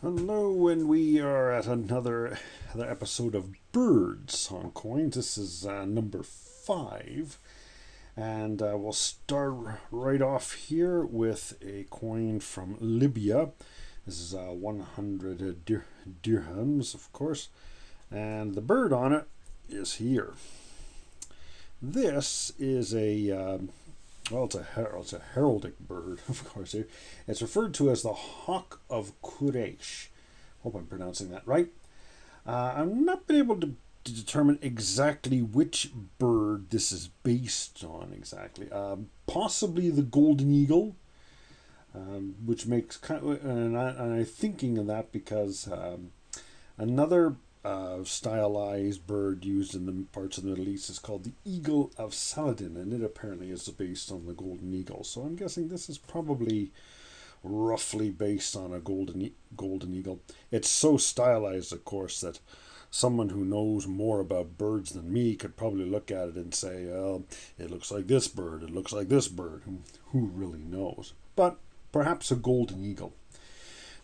Hello, and we are at another episode of Birds on Coins. This is number 5, and we'll start right off here with a coin from Libya. This is 100 dirhams, of course, and the bird on it is here. This is it's a heraldic bird, of course. It's referred to as the Hawk of Quraysh. Hope I'm pronouncing that right. I've not been able to determine exactly which bird this is based on exactly. Possibly the golden eagle, which makes and I'm thinking of that because another stylized bird used in the parts of the Middle East is called the Eagle of Saladin, and it apparently is based on the golden eagle. So I'm guessing this is probably roughly based on a golden eagle. It's so stylized, of course, that someone who knows more about birds than me could probably look at it and say, "Oh, it looks like this bird. It looks like this bird." Who really knows? But perhaps a golden eagle.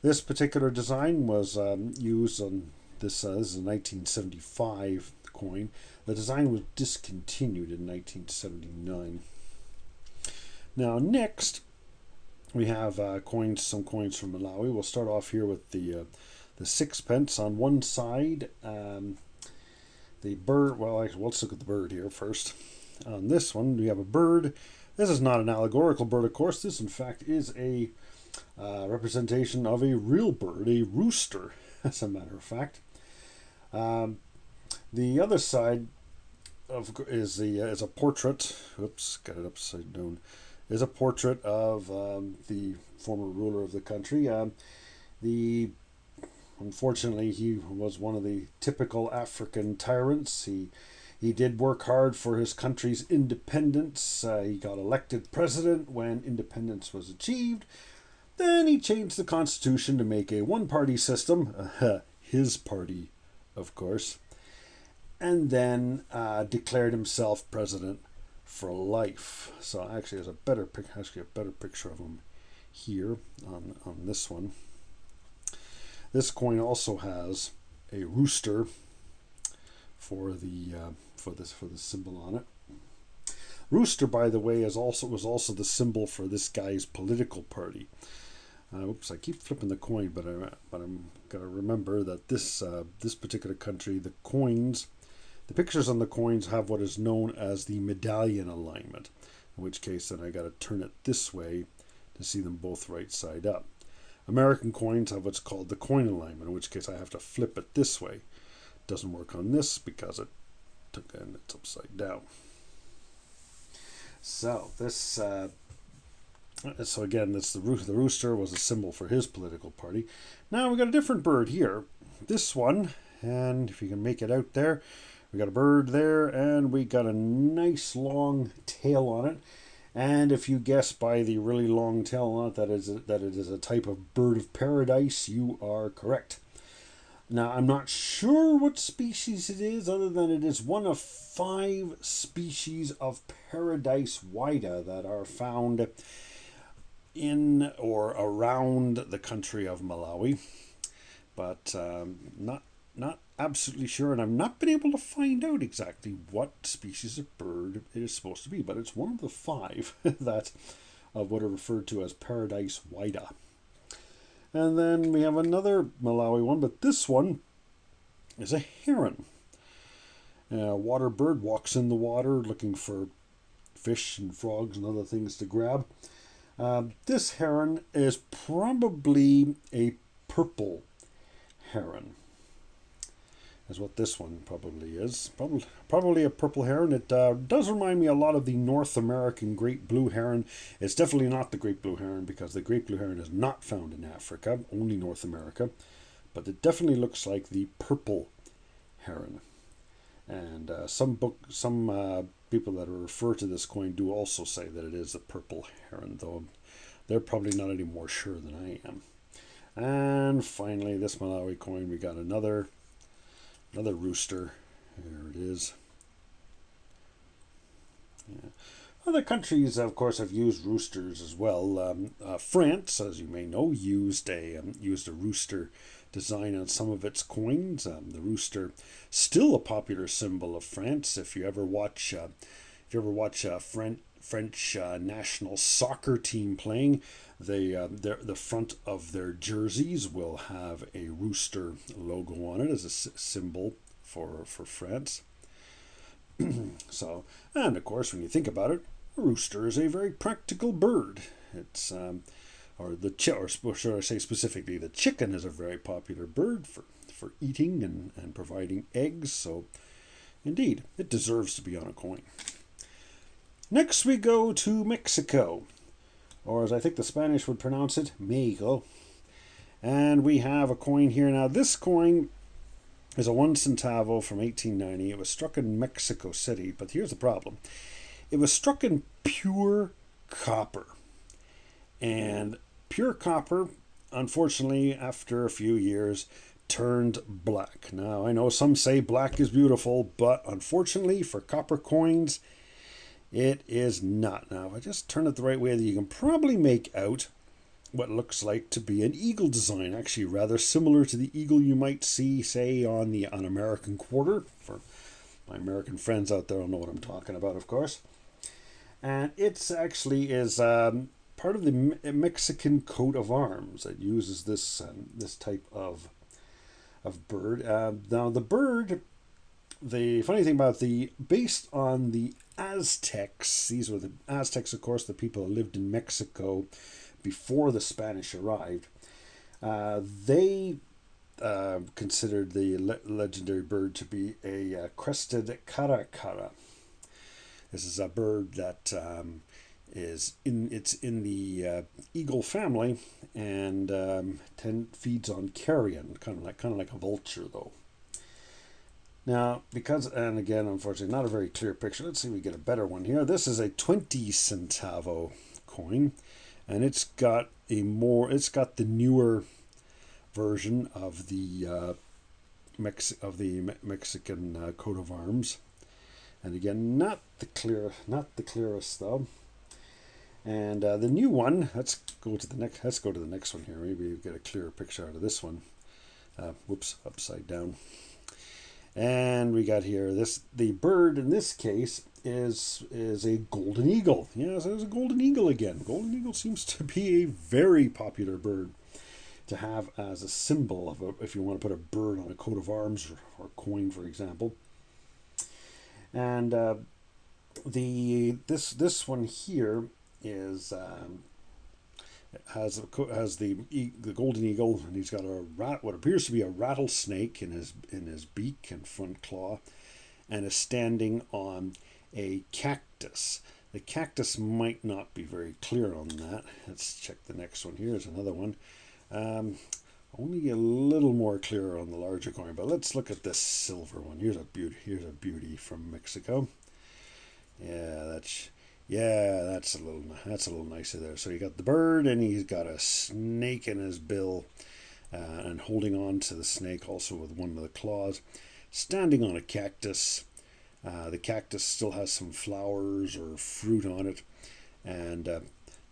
This particular design was used on this is a 1975 coin. The design was discontinued in 1979. Now, next, we have some coins from Malawi. We'll start off here with the sixpence. On one side, the bird. Well, let's look at the bird here first. On this one, we have a bird. This is not an allegorical bird, of course. This, in fact, is a representation of a real bird, a rooster, as a matter of fact. The other side is a portrait. Oops, got it upside down. Is a portrait of the former ruler of the country. Unfortunately, he was one of the typical African tyrants. He did work hard for his country's independence. He got elected president when independence was achieved. Then he changed the constitution to make a one-party system. His party, of course, and then declared himself president for life. So actually, there's a better picture of him here on this one. This coin also has a rooster for the symbol on it. Rooster, by the way, was also the symbol for this guy's political party. I keep flipping the coin, but I'm gonna remember that this particular country, the pictures on the coins have what is known as the medallion alignment. In which case, then I got to turn it this way to see them both right side up. American coins have what's called the coin alignment. In which case, I have to flip it this way. It doesn't work on this because it's upside down. So this. So again, the rooster was a symbol for his political party. Now we got a different bird here. This one, and if you can make it out there, we got a bird there, and we got a nice long tail on it. And if you guess by the really long tail on it that it is a type of bird of paradise, you are correct. Now, I'm not sure what species it is, other than it is one of 5 species of paradise wida that are found in or around the country of Malawi, but not absolutely sure, and I've not been able to find out exactly what species of bird it is supposed to be, but it's one of the 5 that of what are referred to as paradise wida. And then we have another Malawi one, but this one is a heron. A water bird walks in the water looking for fish and frogs and other things to grab. This heron is probably a purple heron, is what this one probably is. Probably a purple heron. It does remind me a lot of the North American great blue heron. It's definitely not the great blue heron, because the great blue heron is not found in Africa, only North America. But it definitely looks like the purple heron. And some people that refer to this coin do also say that it is a purple heron, though they're probably not any more sure than I am. And finally, this Malawi coin, we got another rooster. There it is. Yeah. Other countries, of course, have used roosters as well. France, as you may know, used a rooster design on some of its coins. The rooster, still a popular symbol of France. If you ever watch a French national soccer team playing, the front of their jerseys will have a rooster logo on it as a symbol for France. So, and of course, when you think about it, a rooster is a very practical bird. It's or should I say specifically, the chicken is a very popular bird for eating and providing eggs. So, indeed, it deserves to be on a coin. Next, we go to Mexico, or as I think the Spanish would pronounce it, Mexico. And we have a coin here now. This coin is a 1 centavo from 1890. It was struck in Mexico City, but here's the problem. It was struck in pure copper. And pure copper, unfortunately, after a few years, turned black. Now, I know some say black is beautiful, but unfortunately for copper coins, it is not. Now, if I just turn it the right way, you can probably make out what looks like to be an eagle design, actually rather similar to the eagle you might see, say, on American quarter. For my American friends out there, will know what I'm talking about, of course. And it's actually is part of the Mexican coat of arms. It uses this type of bird. Now the bird, the funny thing about based on the Aztecs, these were the Aztecs, of course, the people who lived in Mexico before the Spanish arrived. They considered the legendary bird to be a crested caracara. This is a bird that is in the eagle family, and feeds on carrion, kind of like a vulture, though. Now, and again, unfortunately, not a very clear picture. Let's see if we get a better one here. This is a 20 centavo coin, and it's got the newer version of the Mexican coat of arms. And again, not the clearest though. And the new one. Let's go to the next one here. Maybe you get a clearer picture out of this one. Whoops, upside down. And we got here the bird in this case is a golden eagle. Yes, there's a golden eagle again. Golden eagle seems to be a very popular bird to have as a symbol of if you want to put a bird on a coat of arms or coin, for example. And this one here is has the golden eagle, and he's got what appears to be a rattlesnake in his beak and front claw, and is standing on a cactus. The cactus might not be very clear on that. Let's check the next one. Here's another one. Only a little more clear on the larger coin, but let's look at this silver one. Here's a beauty from Mexico. That's a little nicer there. So you got the bird, and he's got a snake in his bill, and holding on to the snake also with one of the claws, standing on a cactus. The cactus still has some flowers or fruit on it, and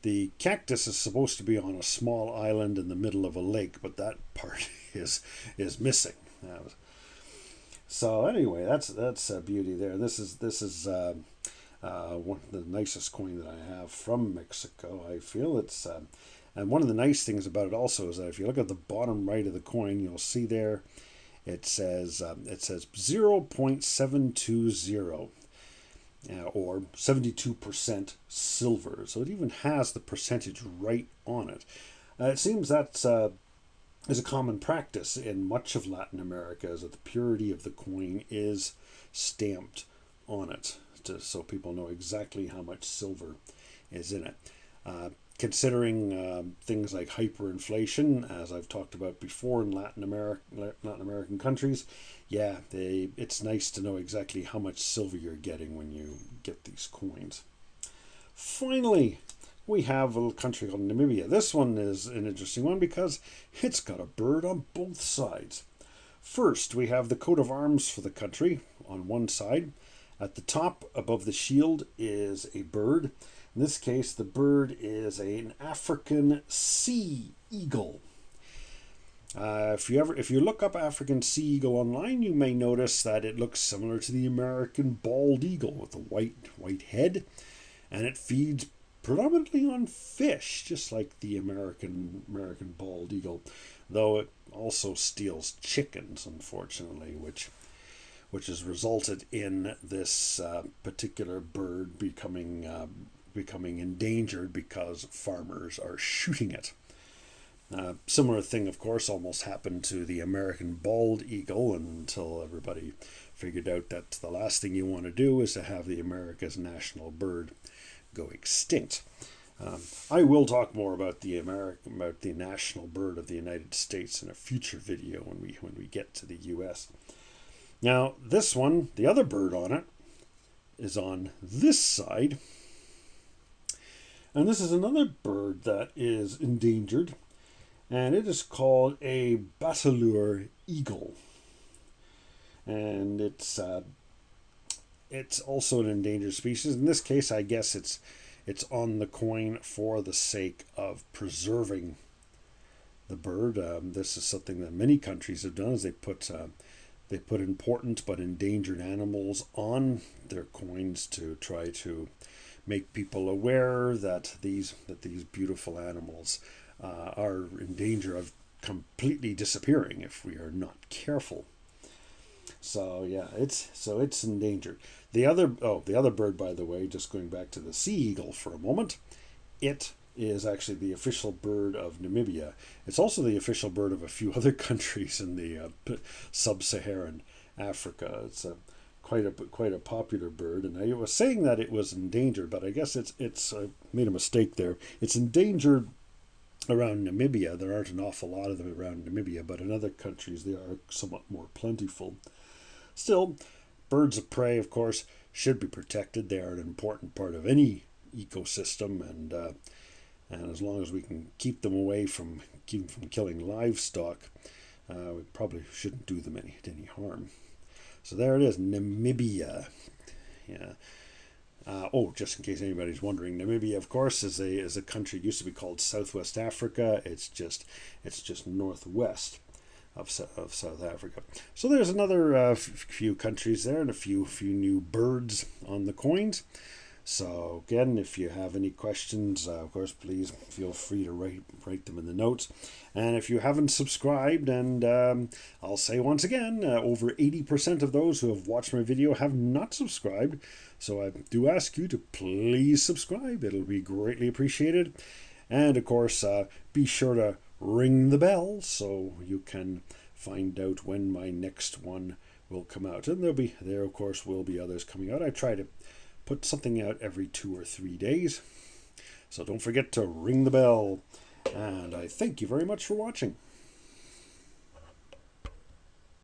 the cactus is supposed to be on a small island in the middle of a lake, but that part is missing. So anyway, that's a beauty there. This is one of the nicest coin that I have from Mexico. I feel it's and one of the nice things about it also is that if you look at the bottom right of the coin, you'll see there it says 0.720. Or 72% silver. So it even has the percentage right on it. It seems that is a common practice in much of Latin America, is that the purity of the coin is stamped on it, so people know exactly how much silver is in it. Considering things like hyperinflation, as I've talked about before in Latin American countries, it's nice to know exactly how much silver you're getting when you get these coins. Finally, we have a little country called Namibia. This one is an interesting one because it's got a bird on both sides. First, we have the coat of arms for the country on one side, At the top, above the shield, is a bird. In this case, the bird is an African sea eagle. If you look up African sea eagle online, you may notice that it looks similar to the American bald eagle with a white head, and it feeds predominantly on fish, just like the American bald eagle, though it also steals chickens, unfortunately, which has resulted in this particular bird becoming endangered because farmers are shooting it. Similar thing, of course, almost happened to the American bald eagle until everybody figured out that the last thing you want to do is to have the America's national bird go extinct. I will talk more about the national bird of the United States in a future video when we get to the U.S. Now, this one, the other bird on it, is on this side, and this is another bird that is endangered. And it is called a Basilur Eagle, and it's also an endangered species. In this case, I guess it's on the coin for the sake of preserving the bird. This is something that many countries have done: is they put important but endangered animals on their coins to try to make people aware that these beautiful animals are in danger of completely disappearing if we are not careful. So yeah, it's endangered. The other bird, by the way, just going back to the sea eagle for a moment, it is actually the official bird of Namibia. It's also the official bird of a few other countries in the sub-Saharan Africa. It's quite a popular bird, and I was saying that it was endangered, but I guess it's I made a mistake there. It's endangered around Namibia. There aren't an awful lot of them around Namibia, but in other countries they are somewhat more plentiful. Still, birds of prey, of course, should be protected. They are an important part of any ecosystem, and as long as we can keep them away from killing livestock, we probably shouldn't do them any harm. So there it is, Namibia. Yeah. Just in case anybody's wondering, Namibia, of course, is a country. It used to be called Southwest Africa. It's just northwest of South Africa. So there's another few countries there and a few new birds on the coins. So again, if you have any questions, of course, please feel free to write them in the notes. And if you haven't subscribed, and I'll say once again, over 80% of those who have watched my video have not subscribed. So I do ask you to please subscribe. It'll be greatly appreciated. And of course, be sure to ring the bell so you can find out when my next one will come out. And there of course will be others coming out. I try to put something out every 2 or 3 days. So don't forget to ring the bell. And I thank you very much for watching.